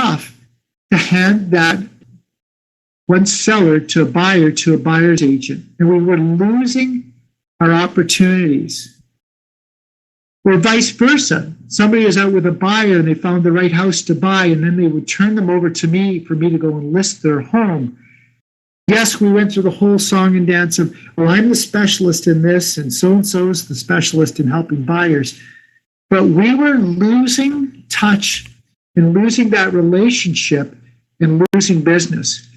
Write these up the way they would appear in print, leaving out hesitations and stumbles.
tough to hand that one seller to a buyer's agent. And we were losing our opportunities. Or vice versa. Somebody is out with a buyer and they found the right house to buy, and then they would turn them over to me for me to go and list their home. Yes, we went through the whole song and dance of, well, I'm the specialist in this, and so is the specialist in helping buyers. But we were losing touch and losing that relationship and losing business.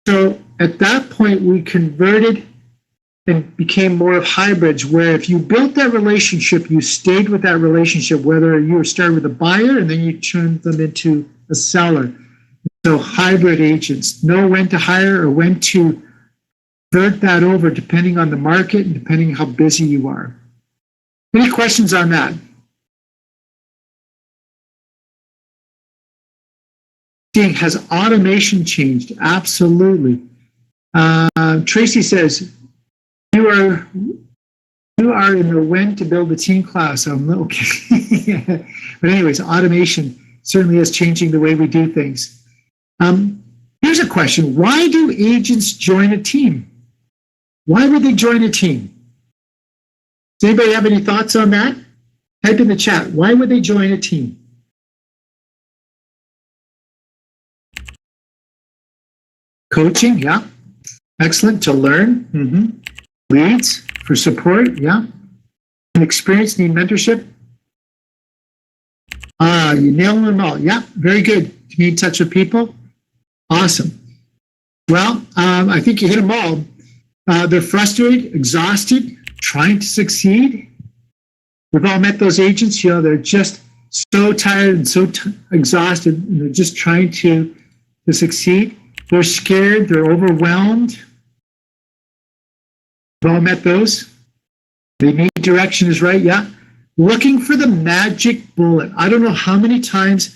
So at that point, we converted and became more of hybrids, where if you built that relationship, you stayed with that relationship, whether you started with a buyer and then you turned them into a seller. So hybrid agents know when to hire or when to convert that over, depending on the market and depending on how busy you are. Any questions on that? Has automation changed? Absolutely. Tracy says, you are in the when to build a team class. Okay. But anyways, automation certainly is changing the way we do things. Here's a question. Why do agents join a team? Why would they join a team? Does anybody have any thoughts on that? Type in the chat. Why would they join a team? Coaching, yeah. Excellent. To learn. Mm-hmm. Leads for support, yeah. And experience, need mentorship. You nailed them all. Yeah, very good. To be in touch with people. Awesome. Well, I think you hit them all. They're frustrated, exhausted, trying to succeed. We've all met those agents, they're just so tired and so exhausted, and they're just trying to succeed. They're scared, they're overwhelmed. We've all met those. They need direction is right, yeah. Looking for the magic bullet. I don't know how many times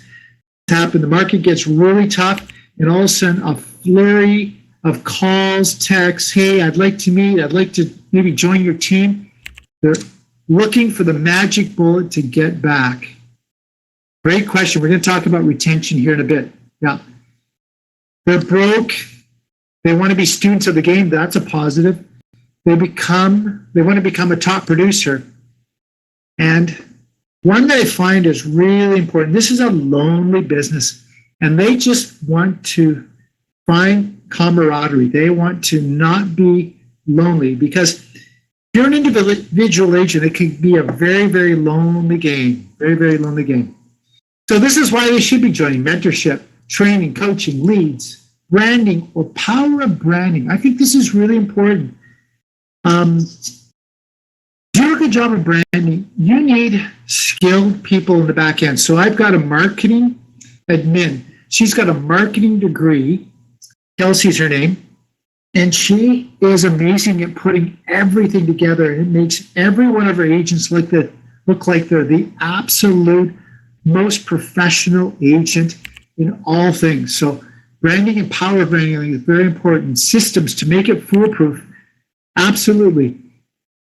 it's happened. The market gets really tough, and all of a sudden a flurry of calls, texts, hey, I'd like to meet, I'd like to maybe join your team. They're looking for the magic bullet to get back. Great question. We're going to talk about retention here in a bit. Yeah. They're broke. They want to be students of the game. That's a positive. They want to become a top producer. And one that I find is really important. This is a lonely business, and they just want to find camaraderie. They want to not be lonely, because if you're an individual agent, it can be a very, very lonely game. Very, very lonely game. So this is why they should be joining mentorship, training, coaching, leads, branding, or power of branding. I think this is really important. Do a good job of branding. You need skilled people in the back end. So I've got a marketing admin. She's got a marketing degree. Kelsey's her name. And she is amazing at putting everything together. And it makes every one of her agents look like they're the absolute most professional agent in all things. So branding and power of branding is very important. Systems to make it foolproof. Absolutely.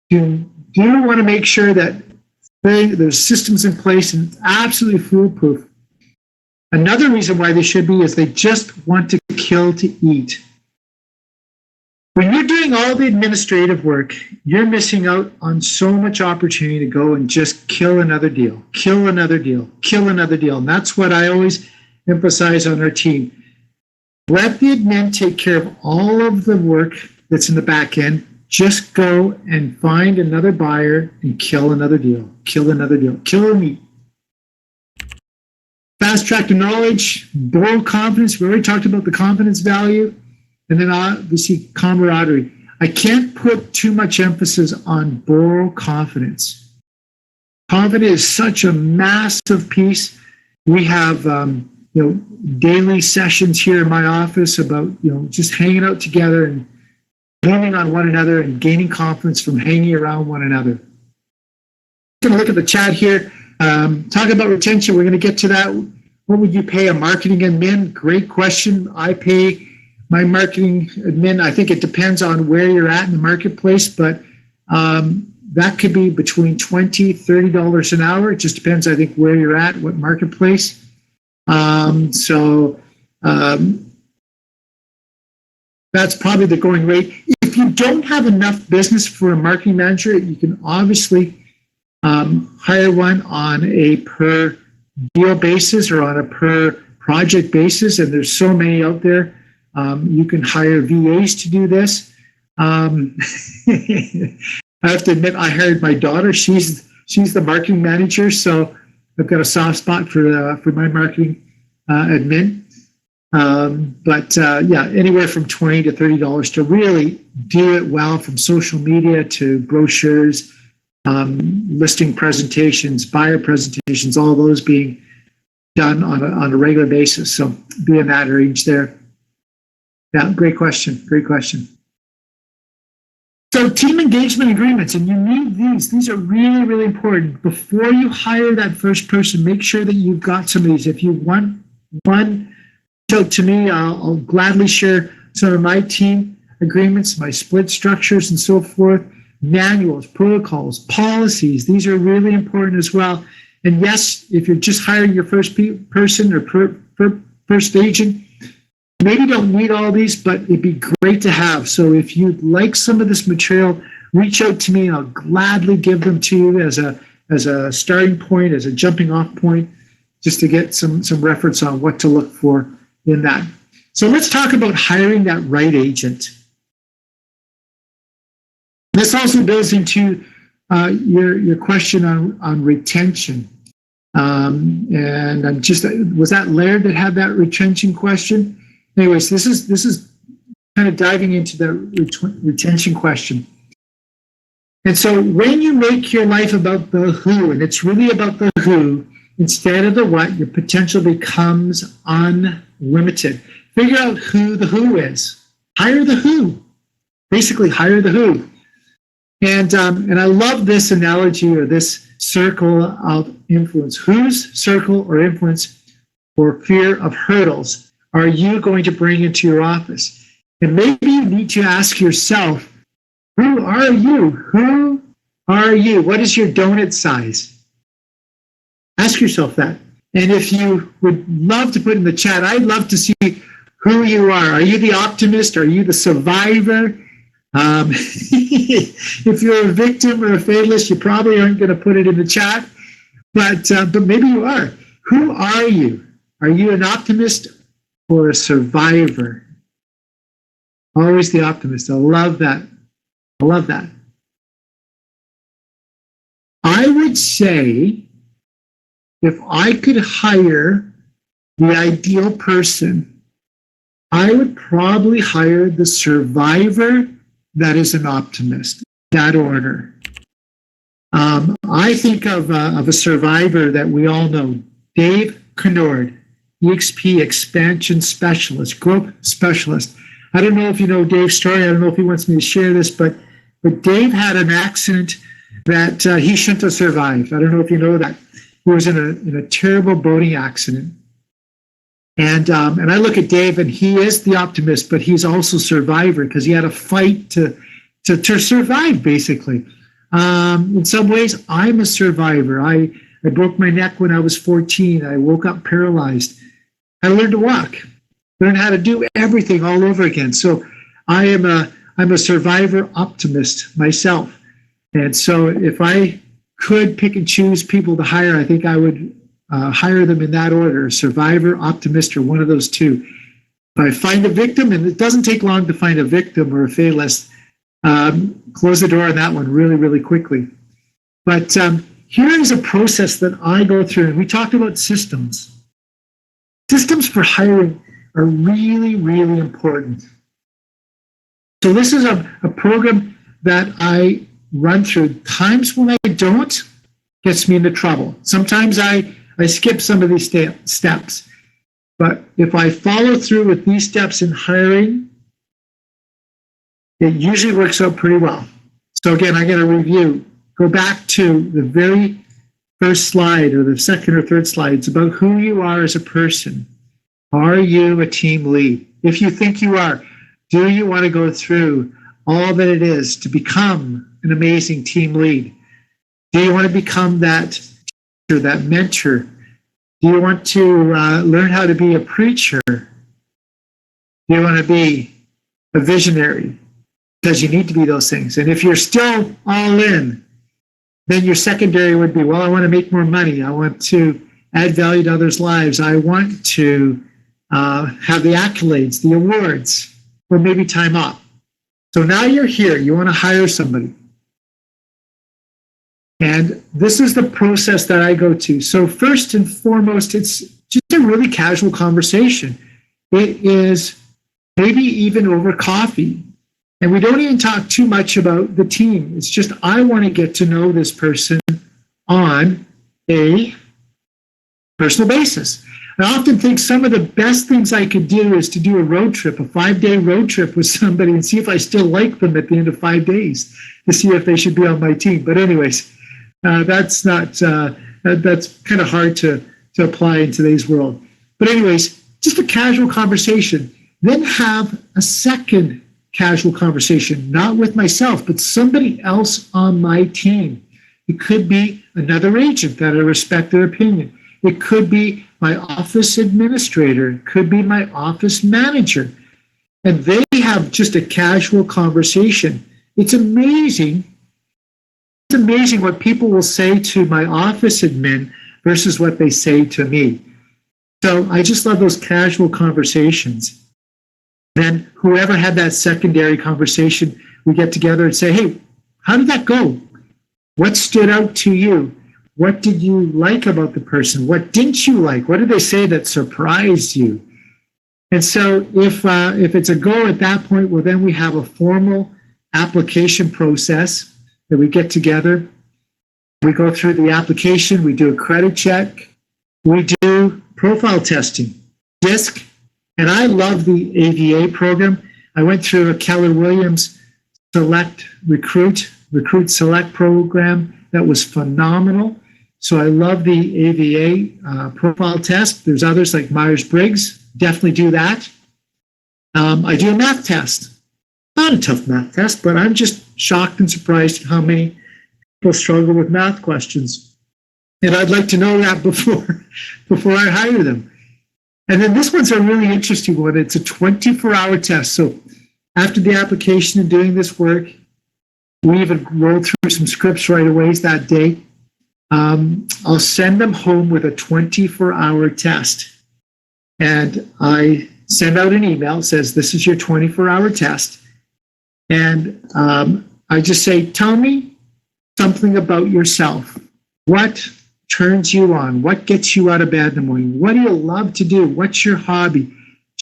You do want to make sure that there's systems in place and it's absolutely foolproof. Another reason why they should be is they just want to kill to eat. When you're doing all the administrative work, you're missing out on so much opportunity to go and just kill another deal, kill another deal, kill another deal. And that's what I always emphasize on our team. Let the admin take care of all of the work that's in the back end. Just go and find another buyer and kill another deal, kill another deal, kill or meet. Fast track to knowledge, borrow confidence. We already talked about the confidence value. And then obviously camaraderie. I can't put too much emphasis on borrow confidence. Confidence is such a massive piece. We have daily sessions here in my office about just hanging out together and leaning on one another and gaining confidence from hanging around one another. Going to look at the chat here. Talk about retention. We're going to get to that. What would you pay a marketing admin? Great question. I pay my marketing admin. I think it depends on where you're at in the marketplace, but that could be between $20, $30 an hour. It just depends, I think, where you're at, what marketplace. That's probably the going rate. If you don't have enough business for a marketing manager, you can obviously hire one on a per deal basis or on a per project basis, and there's so many out there. You can hire VAs to do this. I have to admit, I hired my daughter. She's the marketing manager, so I've got a soft spot for my marketing admin. Anywhere from $20 to $30 to really do it well, from social media to brochures, listing presentations, buyer presentations, all those being done on a regular basis. So be in that range there. Yeah, great question. Great question. So team engagement agreements, and you need these. These are really, really important. Before you hire that first person, make sure that you've got some of these. If you want one, so to me, I'll gladly share some of my team agreements, my split structures and so forth, manuals, protocols, policies. These are really important as well. And yes, if you're just hiring your first person or first agent, maybe don't need all these, but it'd be great to have. So if you'd like some of this material, reach out to me and I'll gladly give them to you as a starting point, as a jumping off point, just to get some reference on what to look for in that. So let's talk about hiring that right agent. This also builds into your question on retention. And I'm just, was that Laird that had that retention question? Anyways, this is kind of diving into the retention question. And so when you make your life about the who, and it's really about the who, instead of the what, your potential becomes unlimited. Figure out who the who is. Hire the who. Basically, hire the who. And I love this analogy or this circle of influence. Whose circle or influence or fear of hurdles are you going to bring into your office? And maybe you need to ask yourself, who are you? Who are you? What is your donut size? Ask yourself that. And if you would love to put in the chat, I'd love to see who you are. Are you the optimist? Are you the survivor? If you're a victim or a fatalist, you probably aren't going to put it in the chat, but maybe you are. Who are you? Are you an optimist or a survivor? Always the optimist. I love that. I love that. I would say if I could hire the ideal person, I would probably hire the survivor that is an optimist, that order. I think of a survivor that we all know, Dave Kennard, EXP Expansion Specialist, Growth Specialist. I don't know if you know Dave's story. I don't know if he wants me to share this, but Dave had an accident that he shouldn't have survived. I don't know if you know that. He was in a terrible boating accident. And I look at Dave, and he is the optimist, but he's also survivor because he had a fight to survive, basically. In some ways, I'm a survivor. I broke my neck when I was 14. I woke up paralyzed. I learned to walk, learned how to do everything all over again. So I'm a survivor optimist myself. And so if I could pick and choose people to hire, I think I would hire them in that order: survivor, optimist, or one of those two. If I find a victim, and it doesn't take long to find a victim or a fatalist, close the door on that one really, really quickly. But here is a process that I go through, and we talked about systems. Systems for hiring are really, really important. So this is a program that I run through. Times when I don't, gets me into trouble. Sometimes I skip some of these steps. But if I follow through with these steps in hiring, it usually works out pretty well. So again, I'm going to review. Go back to the very first slide or the second or third slide. It's about who you are as a person. Are you a team lead? If you think you are, do you want to go through all that it is to become an amazing team lead? Do you want to become that teacher, that mentor, Do you want to learn how to be a preacher? Do you want to be a visionary? Because you need to be those things. And if you're still all in, then your secondary would be, well, I want to make more money. I want to add value to others' lives. I want to have the accolades, the awards, or maybe time off. So now you're here. You want to hire somebody. And this is the process that I go to. So first and foremost, it's just a really casual conversation. It is maybe even over coffee. And we don't even talk too much about the team. It's just I want to get to know this person on a personal basis. I often think some of the best things I could do is to do a road trip, a 5-day road trip with somebody and see if I still like them at the end of 5 days to see if they should be on my team. But anyways, that's kind of hard to apply in today's world. But anyways, just a casual conversation. Then have a second casual conversation, not with myself, but somebody else on my team. It could be another agent that I respect their opinion. It could be my office administrator. It could be my office manager. And they have just a casual conversation. It's amazing. It's amazing what people will say to my office admin versus what they say to me. So I just love those casual conversations. Then whoever had that secondary conversation, we get together and say, hey, how did that go? What stood out to you? What did you like about the person? What didn't you like? What did they say that surprised you? And so if it's a go at that point, well, then we have a formal application process that we get together. We go through the application. We do a credit check. We do profile testing, Dyck. And I love the AVA program. I went through a Keller Williams Recruit Select program that was phenomenal. So I love the AVA profile test. There's others like Myers-Briggs. Definitely do that. I do a math test. Not a tough math test, but I'm just shocked and surprised at how many people struggle with math questions. And I'd like to know that before I hire them. And then this one's a really interesting one. It's a 24-hour test. So after the application and doing this work, we even rolled through some scripts right away that day. I'll send them home with a 24-hour test. And I send out an email that says, this is your 24-hour test. And I just say, tell me something about yourself. What turns you on? What gets you out of bed in the morning? What do you love to do? What's your hobby?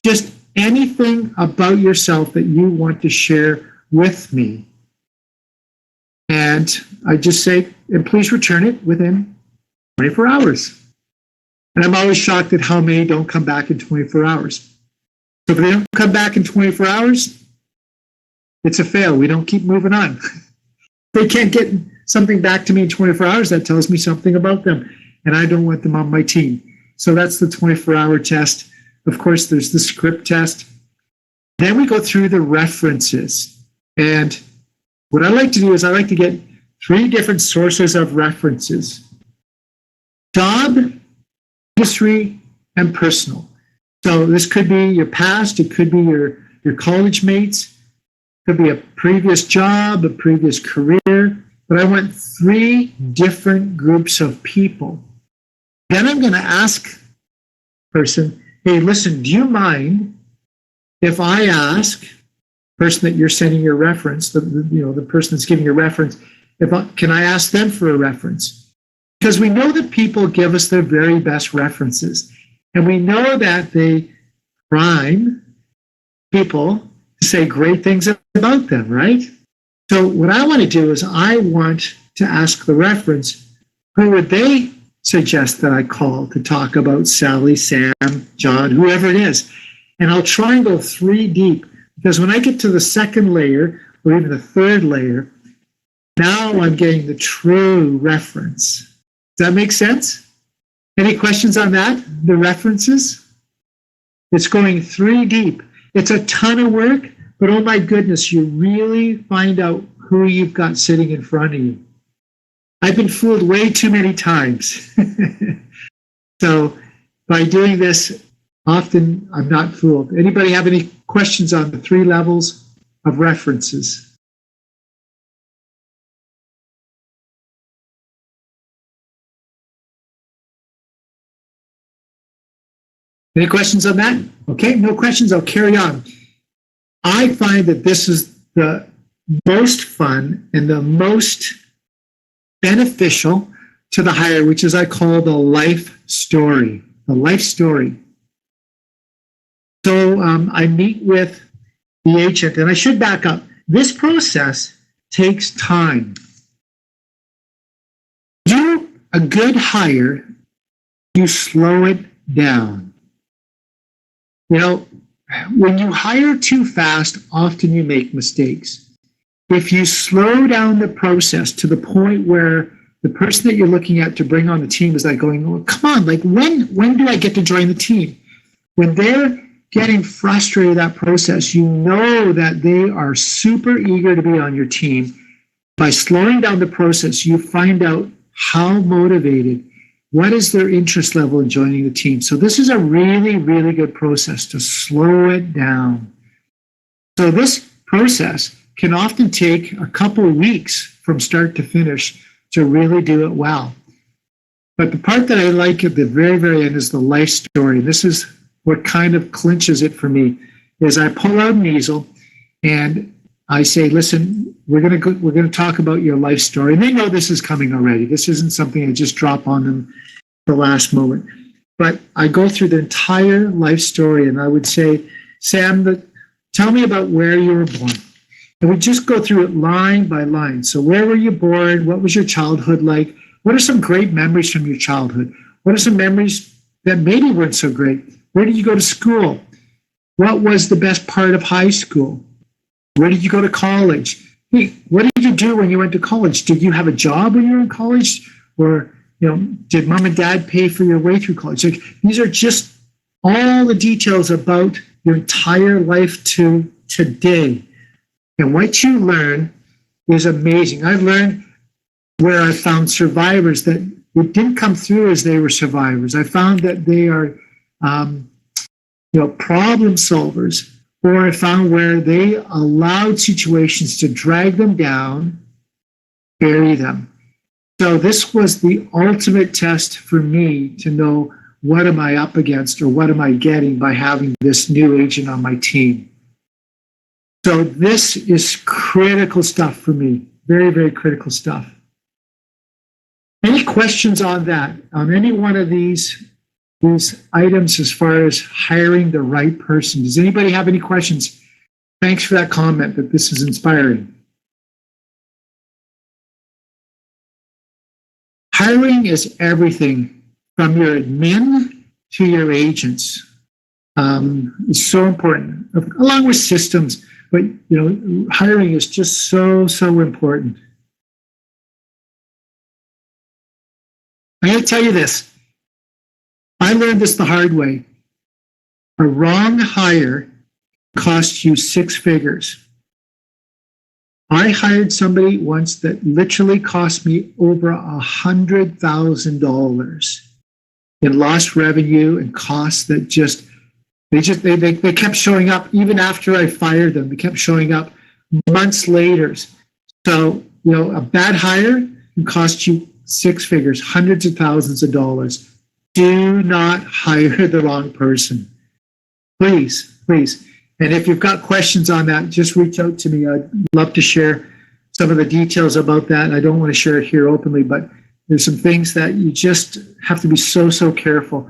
Just anything about yourself that you want to share with me. And I just say, and please return it within 24 hours. And I'm always shocked at how many don't come back in 24 hours. So if they don't come back in 24 hours, it's a fail. We don't keep moving on. If they can't get something back to me in 24 hours, that tells me something about them, and I don't want them on my team. So that's the 24-hour test. Of course, there's the script test. Then we go through the references. And what I like to do is I like to get 3 different sources of references: job, history, and personal. So this could be your past, it could be your college mates, it could be a previous job, a previous career. But I want 3 different groups of people. Then I'm going to ask the person, hey, listen, do you mind if I ask the person that you're sending your reference, the person that's giving your reference, can I ask them for a reference? Because we know that people give us their very best references. And we know that they prime people to say great things about them, right? So what I want to do is I want to ask the reference, who would they suggest that I call to talk about Sally, Sam, John, whoever it is? And I'll try and go 3 deep, because when I get to the second layer or even the third layer, now I'm getting the true reference. Does that make sense? Any questions on that? The references? It's going 3 deep. It's a ton of work. But oh my goodness, you really find out who you've got sitting in front of you. I've been fooled way too many times. So by doing this, often I'm not fooled. Anybody have any questions on the 3 levels of references? Any questions on that? Okay, no questions. I'll carry on. I find that this is the most fun and the most beneficial to the hire, which is I call the life story. The life story. So I meet with the agent, and I should back up. This process takes time. Do a good hire, you slow it down. You know, when you hire too fast, often you make mistakes. If you slow down the process to the point where the person that you're looking at to bring on the team is like going, well, come on, like when do I get to join the team? When they're getting frustrated with that process, you know that they are super eager to be on your team. By slowing down the process, you find out how motivated, what is their interest level in joining the team. So this is a really, really good process to slow it down. So this process can often take a couple of weeks from start to finish to really do it well. But the part that I like at the very, very end is the life story. This is what kind of clinches it for me, is I pull out an easel and I say, listen, we're going to talk about your life story. And they know this is coming already. This isn't something I just drop on them the last moment. But I go through the entire life story and I would say, Sam, tell me about where you were born. And we just go through it line by line. So where were you born? What was your childhood like? What are some great memories from your childhood? What are some memories that maybe weren't so great? Where did you go to school? What was the best part of high school? Where did you go to college? Hey, what did you do when you went to college? Did you have a job when you were in college? Or, did mom and dad pay for your way through college? Like, these are just all the details about your entire life to today. And what you learn is amazing. I've learned where I found survivors that it didn't come through as they were survivors. I found that they are, problem solvers, or I found where they allowed situations to drag them down, bury them. So this was the ultimate test for me to know what am I up against or what am I getting by having this new agent on my team. So this is critical stuff for me. Very, very critical stuff. Any questions on that, on any one of these items as far as hiring the right person? Does anybody have any questions? Thanks for that comment, that this is inspiring. Hiring is everything from your admin to your agents. It's so important, along with systems, but hiring is just so, so important. I'm going to tell you this. I learned this the hard way. A wrong hire costs you 6 figures. I hired somebody once that literally cost me over $100,000 in lost revenue and costs that they kept showing up even after I fired them. They kept showing up months later. So, a bad hire can cost you 6 figures, hundreds of thousands of dollars. Do not hire the wrong person. Please, please. And if you've got questions on that, just reach out to me. I'd love to share some of the details about that. I don't want to share it here openly, but there's some things that you just have to be so, so careful.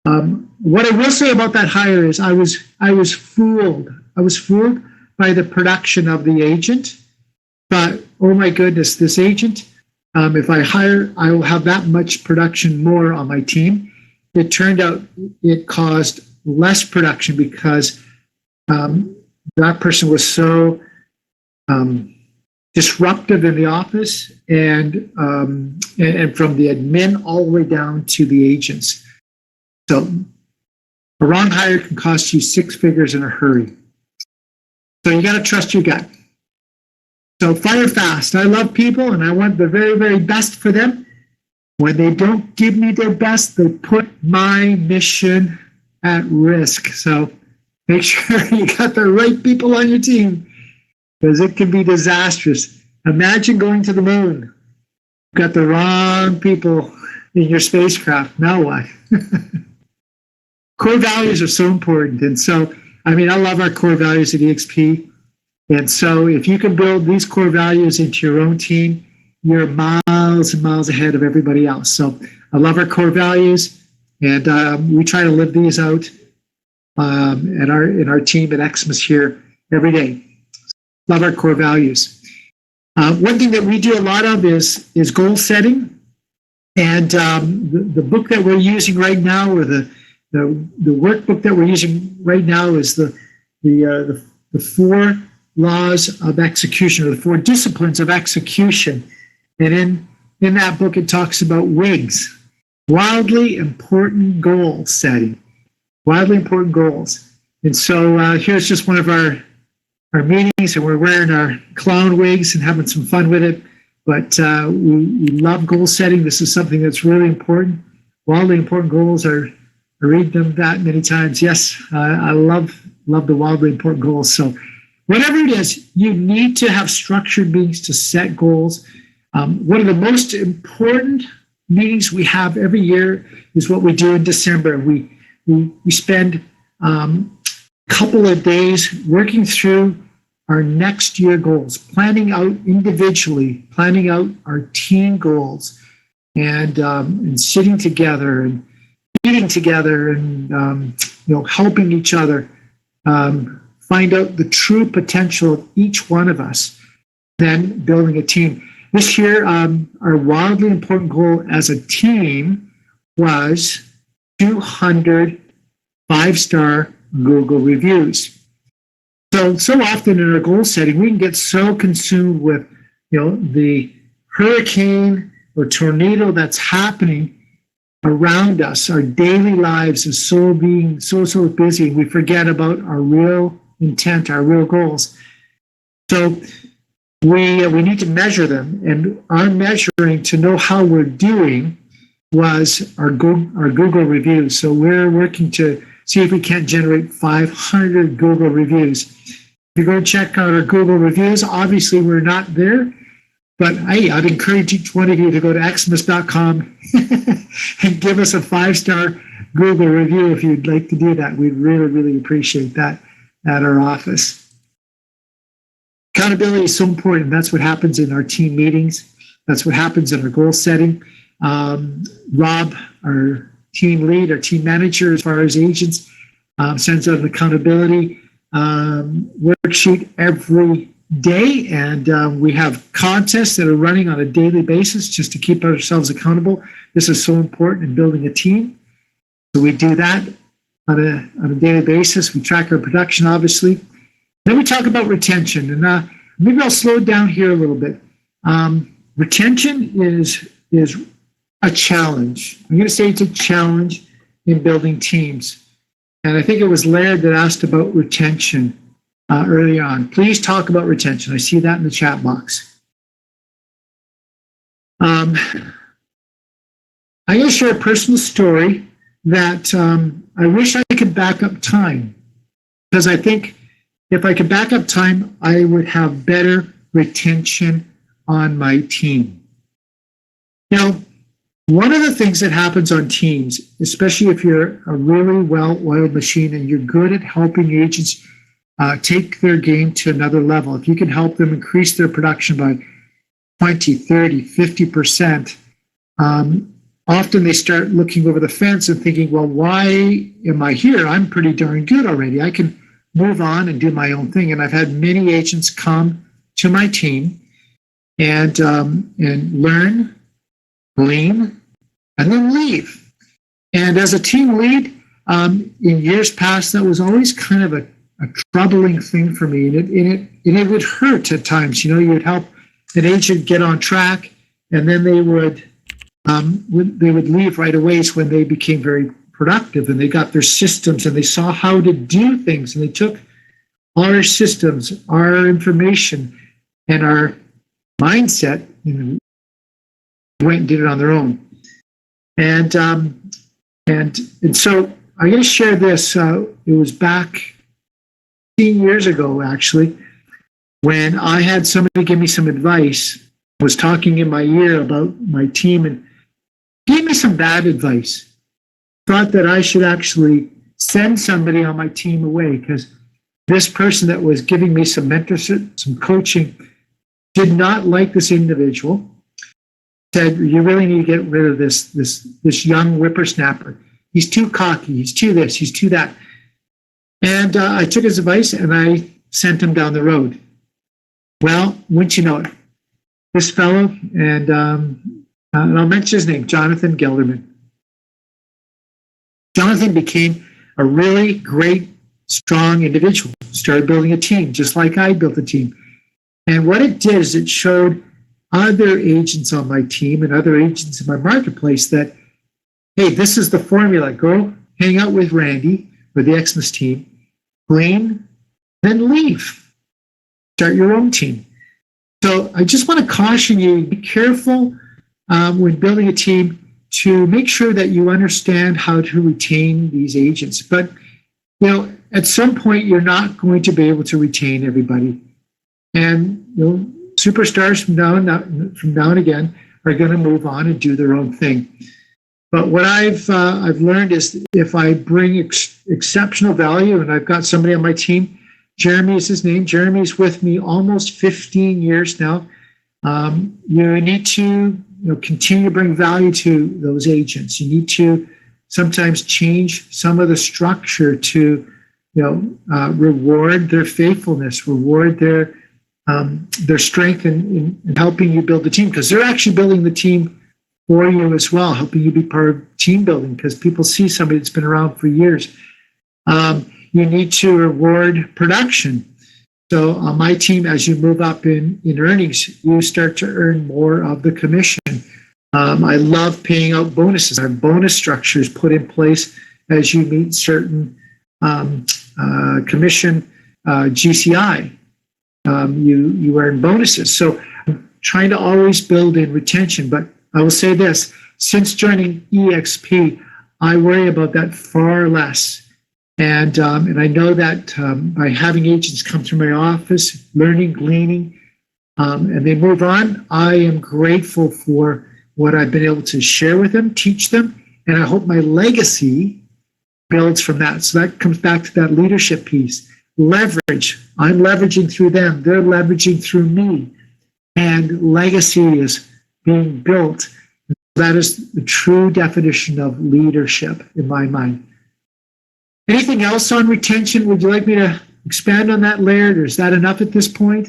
What I will say about that hire is I was fooled. I was fooled by the production of the agent. But, oh my goodness, this agent, if I hire, I will have that much production more on my team. It turned out it caused less production because that person was so disruptive in the office and from the admin all the way down to the agents. So a wrong hire can cost you 6 figures in a hurry. So you got to trust your gut. So fire fast. I love people and I want the very, very best for them. When they don't give me their best, they put my mission at risk. So make sure you got the right people on your team, because it can be disastrous. Imagine going to the moon. You've got the wrong people in your spacecraft. Now what? Core values are so important. And so, I love our core values at EXP. And so if you can build these core values into your own team, you're miles and miles ahead of everybody else. So I love our core values, and we try to live these out in our team at Xmas here every day. Love our core values. One thing that we do a lot of is goal setting, and the book that we're using right now, or the workbook that we're using right now, is the 4 laws of execution, or the 4 disciplines of execution. And in that book, it talks about WIGs, wildly important goal setting, wildly important goals. And so here's just one of our meetings, and we're wearing our clown wigs and having some fun with it. But we love goal setting. This is something that's really important. Wildly important goals are, I read them that many times. Yes, I love the wildly important goals. So whatever it is, you need to have structured meetings to set goals. One of the most important meetings we have every year is what we do in December. We spend a couple of days working through our next year goals, planning out individually, planning out our team goals, and sitting together and eating together, and helping each other find out the true potential of each one of us, then building a team. This year, our wildly important goal as a team was 200 5-star Google reviews. So often in our goal setting, we can get so consumed with, the hurricane or tornado that's happening around us. Our daily lives is so busy. We forget about our real intent, our real goals. So we need to measure them, and our measuring to know how we're doing was our Google reviews. So we're working to see if we can't generate 500 Google reviews. If you go check out our Google reviews, obviously we're not there, but hey, I'd encourage each one of you to go to xmas.com and give us a 5-star Google review if you'd like to do that. We'd really, really appreciate that at our office. Accountability is so important. That's what happens in our team meetings. That's what happens in our goal setting. Rob, our team lead, our team manager, as far as agents, sends out an accountability worksheet every day. And we have contests that are running on a daily basis just to keep ourselves accountable. This is so important in building a team. So we do that on a daily basis. We track our production, obviously. Then we talk about retention, and maybe I'll slow it down here a little bit. Retention is a challenge. I'm going to say it's a challenge in building teams. And I think it was Laird that asked about retention early on. Please talk about retention. I see that in the chat box. I'm going to share a personal story that I wish I could back up time, because I think if I could back up time, I would have better retention on my team. Now, one of the things that happens on teams, especially if you're a really well-oiled machine and you're good at helping agents take their game to another level, if you can help them increase their production by 20, 30, 50%, often they start looking over the fence and thinking, well, why am I here? I'm pretty darn good already. I can move on and do my own thing. And I've had many agents come to my team and learn, glean, and then leave. And as a team lead, in years past, that was always kind of a troubling thing for me. And it would hurt at times. You'd help an agent get on track, and then they would leave right away when they became very productive and they got their systems and they saw how to do things, and they took our systems, our information, and our mindset and went and did it on their own. And so I'm going to share this. It was back 15 years ago, actually, when I had somebody give me some advice, was talking in my ear about my team and gave me some bad advice. Thought that I should actually send somebody on my team away because this person that was giving me some mentorship, some coaching, did not like this individual. Said, you really need to get rid of this young whippersnapper. He's too cocky. He's too this. He's too that. And I took his advice and I sent him down the road. Well, wouldn't you know it, this fellow, and I'll mention his name, Jonathan Gelderman. Jonathan became a really great, strong individual. Started building a team, just like I built a team. And what it did is it showed other agents on my team and other agents in my marketplace that, hey, this is the formula. Go hang out with Randy or the Xmas team, glean, then leave. Start your own team. So I just want to caution you, be careful when building a team to make sure that you understand how to retain these agents. But, you know, at some point, you're not going to be able to retain everybody. And, you know, superstars from now and again are going to move on and do their own thing. But what I've learned is if I bring exceptional value, and I've got somebody on my team, Jeremy is his name. Jeremy's with me almost 15 years now. You need to continue to bring value to those agents. You need to sometimes change some of the structure to reward their faithfulness, reward their strength in helping you build the team, because they're actually building the team for you as well, helping you be part of team building, because people see somebody that's been around for years. You need to reward production. So on my team, as you move up in earnings, you start to earn more of the commission. I love paying out bonuses. Our bonus structures put in place as you meet certain commission GCI. You earn bonuses. So I'm trying to always build in retention. But I will say this, since joining EXP, I worry about that far less. And I know that by having agents come through my office, learning, gleaning, and they move on, I am grateful for what I've been able to share with them, teach them, and I hope my legacy builds from that. So that comes back to that leadership piece. Leverage. I'm leveraging through them. They're leveraging through me. And legacy is being built. That is the true definition of leadership in my mind. Anything else on retention? Would you like me to expand on that, Laird, or is that enough at this point?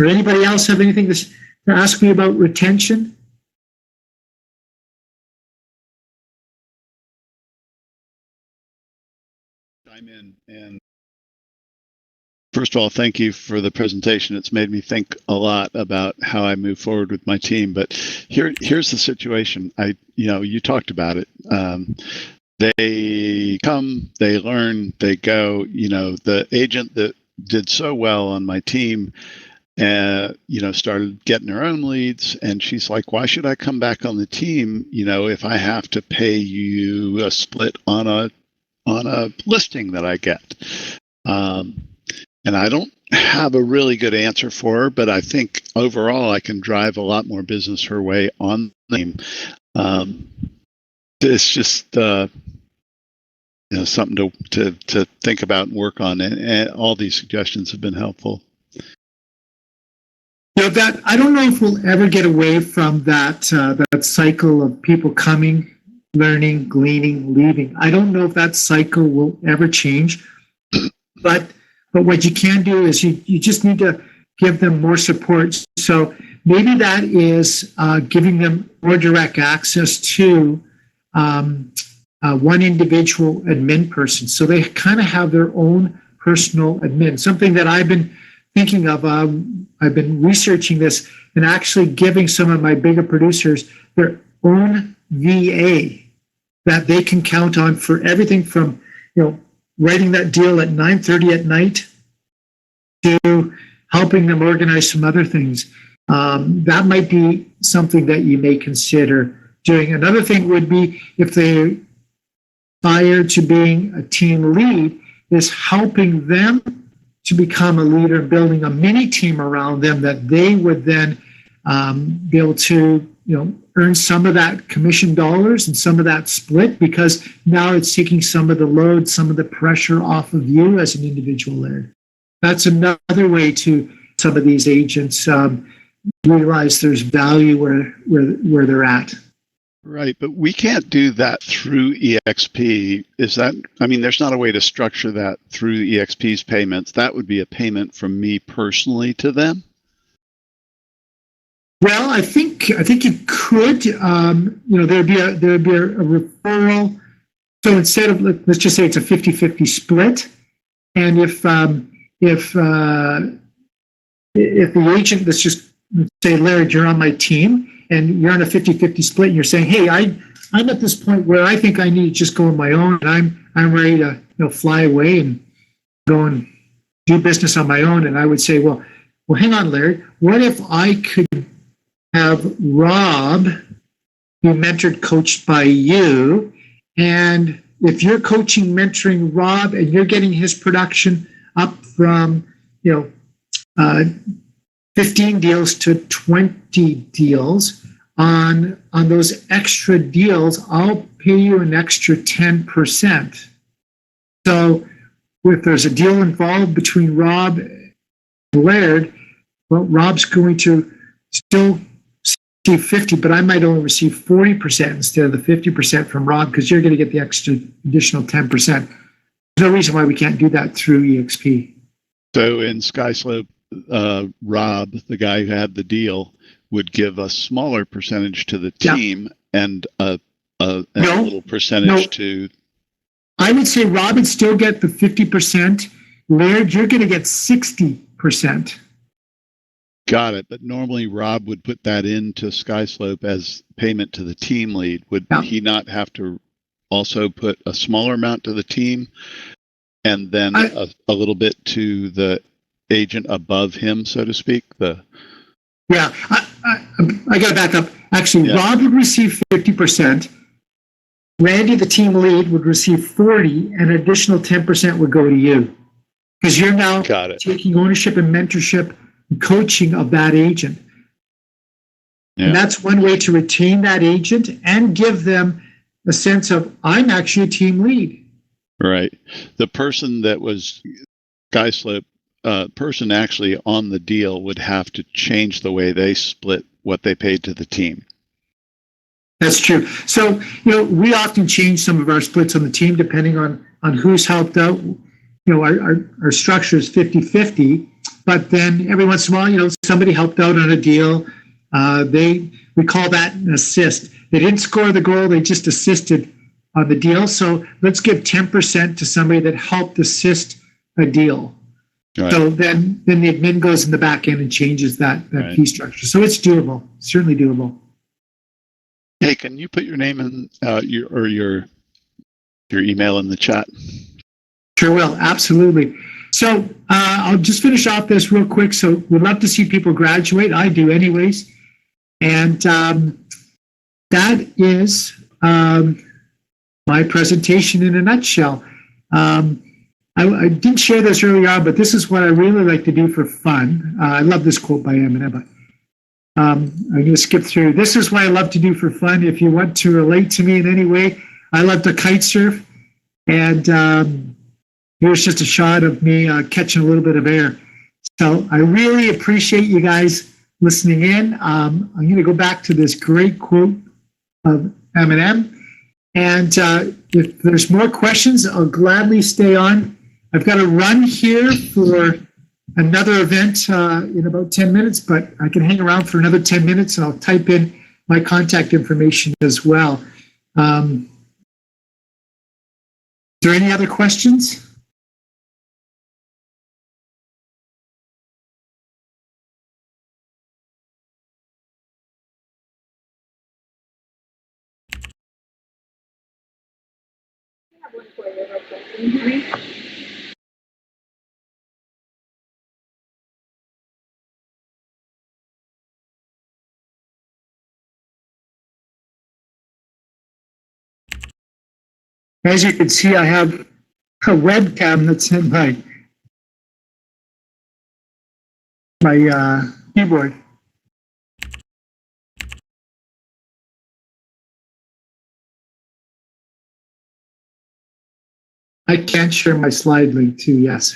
Or anybody else have anything to ask me about retention? I'm in, and first of all, thank you for the presentation. It's made me think a lot about how I move forward with my team. But here's the situation. You talked about it. They come, they learn, they go. The agent that did so well on my team, started getting her own leads, and she's like, why should I come back on the team, if I have to pay you a split on a listing that I get? And I don't have a really good answer for her, but I think overall I can drive a lot more business her way on the team. It's just something to think about and work on, and all these suggestions have been helpful. That I don't know if we'll ever get away from that cycle of people coming, learning, gleaning, leaving. I don't know if that cycle will ever change, but what you can do is you just need to give them more support. So maybe that is giving them more direct access to one individual admin person. So they kind of have their own personal admin, something that I've been thinking of. I've been researching this and actually giving some of my bigger producers their own VA that they can count on for everything from, writing that deal at 9:30 at night to helping them organize some other things. That might be something that you may consider doing. Another thing would be if they aspire to being a team lead, is helping them to become a leader, building a mini team around them that they would then be able to, earn some of that commission dollars and some of that split, because now it's taking some of the load, some of the pressure off of you as an individual laird. That's another way to some of these agents realize there's value where they're at. Right, but we can't do that through EXP. There's not a way to structure that through EXP's payments. That would be a payment from me personally to them. Well, I think you could. There'd be a referral. So instead of, let's just say it's a 50-50 split, and if the agent, let's say, Laird, you're on my team, and you're on a 50-50 split, and you're saying, hey, I'm at this point where I think I need to just go on my own, and I'm ready to fly away and go and do business on my own. And I would say, well, hang on, Laird, what if I could have Rob be mentored, coached by you, and if you're coaching, mentoring Rob, and you're getting his production up from 15 deals to 20 deals, on those extra deals, I'll pay you an extra 10%. So if there's a deal involved between Rob and Laird, well, Rob's going to still receive 50, but I might only receive 40% instead of the 50% from Rob, because you're going to get the extra additional 10%. There's no reason why we can't do that through EXP. So in SkySlope, Rob, the guy who had the deal, would give a smaller percentage to the team and a little percentage to... I would say Rob would still get the 50%. Laird, you're going to get 60%. Got it. But normally Rob would put that into SkySlope as payment to the team lead. Would he not have to also put a smaller amount to the team and then a little bit to the agent above him, so to speak? I got to back up. Actually, Rob would receive 50%. Randy, the team lead, would receive 40, and an additional 10% would go to you, because you're now taking ownership and mentorship and coaching of that agent. Yeah. And that's one way to retain that agent and give them a sense of, I'm actually a team lead. Right. The person that was SkySlope, person actually on the deal would have to change the way they split what they paid to the team. That's true. So, we often change some of our splits on the team depending on who's helped out. Our structure is 50-50, but then every once in a while, somebody helped out on a deal. We call that an assist. They didn't score the goal, they just assisted on the deal. So let's give 10% to somebody that helped assist a deal. Right. So then the admin goes in the back end and changes that fee structure. So it's doable, certainly doable. Hey, can you put your name in your email in the chat? Sure will, absolutely. So I'll just finish off this real quick. So we'd love to see people graduate. I do anyways. And that is my presentation in a nutshell. I didn't share this earlier on, but this is what I really like to do for fun. I love this quote by Eminem, but I'm going to skip through. This is what I love to do for fun. If you want to relate to me in any way, I love to kite surf. And here's just a shot of me catching a little bit of air. So I really appreciate you guys listening in. I'm going to go back to this great quote of Eminem. And if there's more questions, I'll gladly stay on. I've got to run here for another event in about 10 minutes, but I can hang around for another 10 minutes and I'll type in my contact information as well. Is there any other questions? I have one for you, real quick. Can you hear me? As you can see, I have a webcam that's in my keyboard. I can't share my slide link too, yes.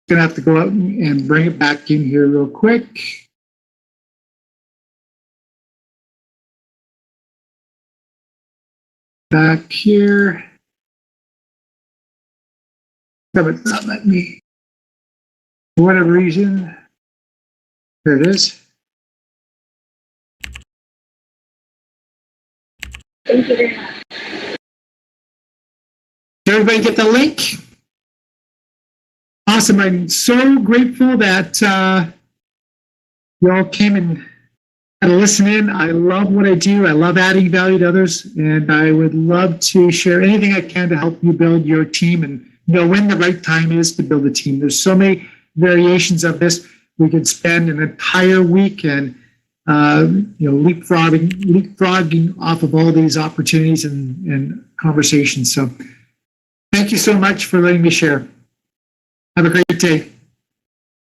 Gonna have to go out and bring it back in here real quick. Back here. No, it's not letting me. For whatever reason. There it is. Thank you very much. Did everybody get the link? Awesome. I'm so grateful that you all came and had to listen in. I love what I do. I love adding value to others, and I would love to share anything I can to help you build your team and know when the right time is to build a team. There's so many variations of this. We could spend an entire week and leapfrogging off of all these opportunities and conversations. So thank you so much for letting me share. Have a great day.